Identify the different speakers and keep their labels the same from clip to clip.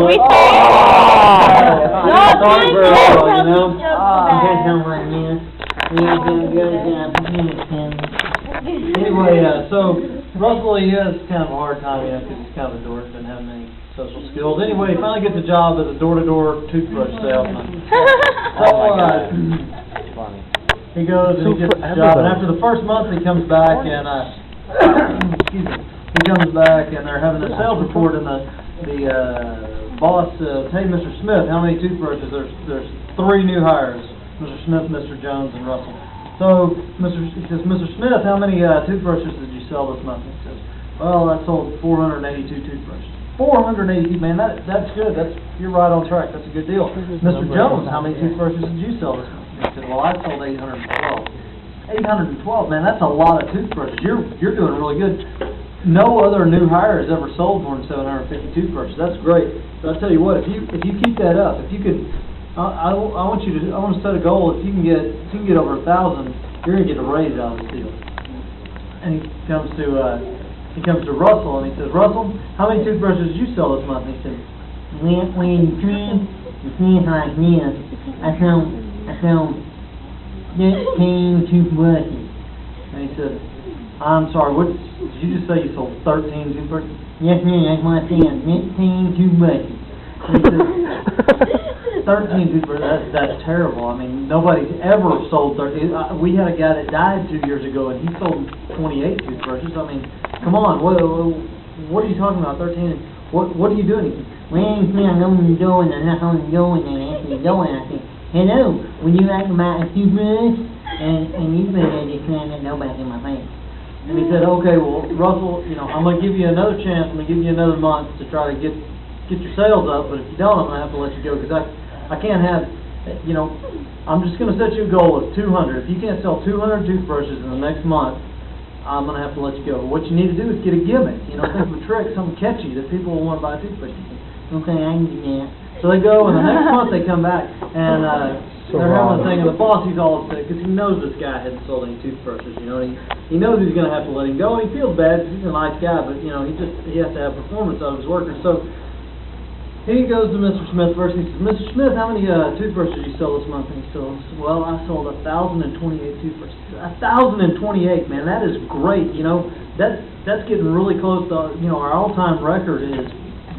Speaker 1: we
Speaker 2: Oh!
Speaker 1: No,
Speaker 2: Sorry,
Speaker 1: thank
Speaker 2: girl,
Speaker 1: you.
Speaker 2: you know?
Speaker 3: That's how I knew. We are doing a good job.
Speaker 2: Anyway, so Russell, he has kind of a hard time, you know, because he's kind of a dork, doesn't have many social skills. Anyway, he finally gets a job as a door-to-door toothbrush salesman. So, he goes and he gets the job, and after the first month, he comes back and, excuse me, he comes back and they're having a sales report, and the boss says, "Hey, Mr. Smith, how many toothbrushes?" There's 3 new hires: Mr. Smith, Mr. Jones, and Russell. So, he says, "Mr. Smith, how many toothbrushes did you sell this month?" He says, "Well, I sold 482 toothbrushes." 482, man, that's good. You're right on track. That's a good deal. Mr. Jones, how many toothbrushes did you sell this month? He said, "Well, I sold 812. 812, man, that's a lot of toothbrushes. You're doing really good. No other new hire has ever sold more than 750 toothbrushes. That's great. But I tell you what, if you keep that up, if you could, I want to set a goal. If you can get over 1,000, you're gonna get a raise out of this deal." And he comes to Russell and he says, "Russell, how many toothbrushes did you sell this month?" And he said,
Speaker 3: When the things like this, I sold 13 toothbrushes.
Speaker 2: and he said, "I'm sorry, what, did you just say you sold 13 toothbrushes?"
Speaker 3: Yes, ma'am, that's what I said, 15 toothbrushes.
Speaker 2: And he said, 13 toothbrushes, that's terrible. I mean, nobody's ever sold 13. We had a guy that died 2 years ago, and he sold 28 toothbrushes. I mean, come on, what are you talking about, 13? What are you doing? He said,
Speaker 3: Well, you see, I know what you're doing, I knock on the door, and I answer the door, and I say, "Hello, would you like to buy a toothbrush?" And you better just saying that nobody's in my face.
Speaker 2: And he said, "Okay, well, Russell, you know, I'm going to give you another chance. I'm going to give you another month to try to get your sales up. But if you don't, I'm going to have to let you go because I can't have, you know, I'm just going to set you a goal of 200. If you can't sell 200 toothbrushes in the next month, I'm going to have to let you go. What you need to do is get a gimmick, you know, think of a trick, something catchy that people will want to buy a toothbrush."
Speaker 3: Okay, I can do that.
Speaker 2: So they go, and the next month they come back, and they're having a thing, and the boss, he's all upset, because he knows this guy hadn't sold any toothbrushes, you know, and he knows he's going to have to let him go, and he feels bad, because he's a nice guy, but, you know, he has to have performance out of his workers. So he goes to Mr. Smith first, and he says, "Mr. Smith, how many toothbrushes did you sell this month?" And he says, "Well, I sold 1,028 toothbrushes." 1,028, man, that is great, you know, that's getting really close to, you know, our all-time record is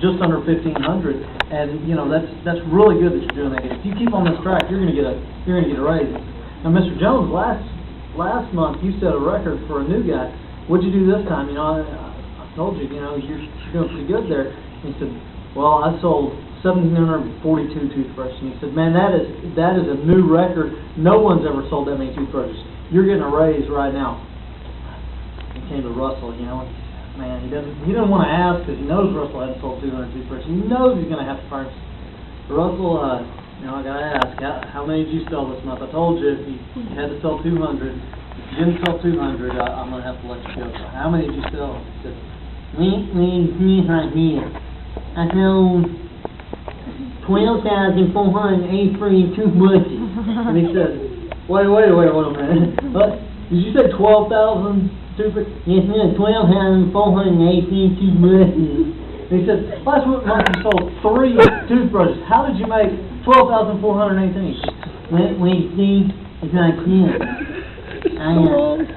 Speaker 2: just under 1,500, and you know that's really good that you're doing that. If you keep on this track, you're gonna get a raise. Now, Mr. Jones, last month you set a record for a new guy. What'd you do this time? You know, I told you, you know, you're doing pretty good there. And he said, "Well, I sold 1,742 toothbrushes." And he said, "Man, that is a new record. No one's ever sold that many toothbrushes. You're getting a raise right now." He came to Russell, you know. Man, he didn't want to ask because he knows Russell hadn't sold 200 toothbrushes. He knows he's going to have to fire him. Russell, you know, I got to ask, how many did you sell this month? I told you if you had to sell 200. If you didn't sell 200, I'm going to have to let you go. So how many did you sell? He said,
Speaker 3: When things like this, I sold 12,483 toothbrushes.
Speaker 2: and he said, wait a minute. Did you say 12,000 toothbrushes?
Speaker 3: Yes, ma'am, 12,483 toothbrushes.
Speaker 2: And he said, last month you sold 3 toothbrushes. How did you make 12,418?
Speaker 3: Well, you see, it's like this.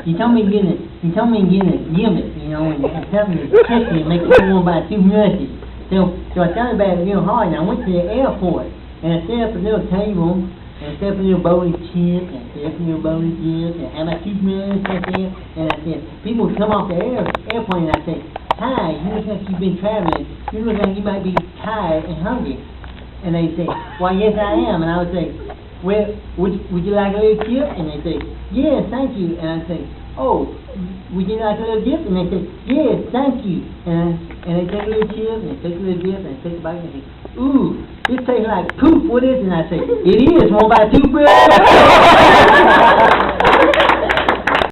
Speaker 3: He told me to get a gimmick, you know, and something to catch me and make me want to buy toothbrushes. So I thought about it real hard, and I went to the airport, and I set up a little table, and I set up a little bowl of chips, and I set up a little bowl of chips, and I had my toothbrush right there, and I said, people would come off the airplane, and I said, "Hi, you look like you've been traveling, you look like you might be tired and hungry." And they say, "Why, yes, I am." And I would say, "Well, would you like a little chip?" And they say, "Yes, thank you." And I say, "Oh, would you like a little dip?" And they say, "Yes, thank you." And they take a little chip, and they take a little dip, and they take a bite, and they say, "Ooh, this tastes like poop. What is it?" And I say, "It is. Want to buy a toothbrush?"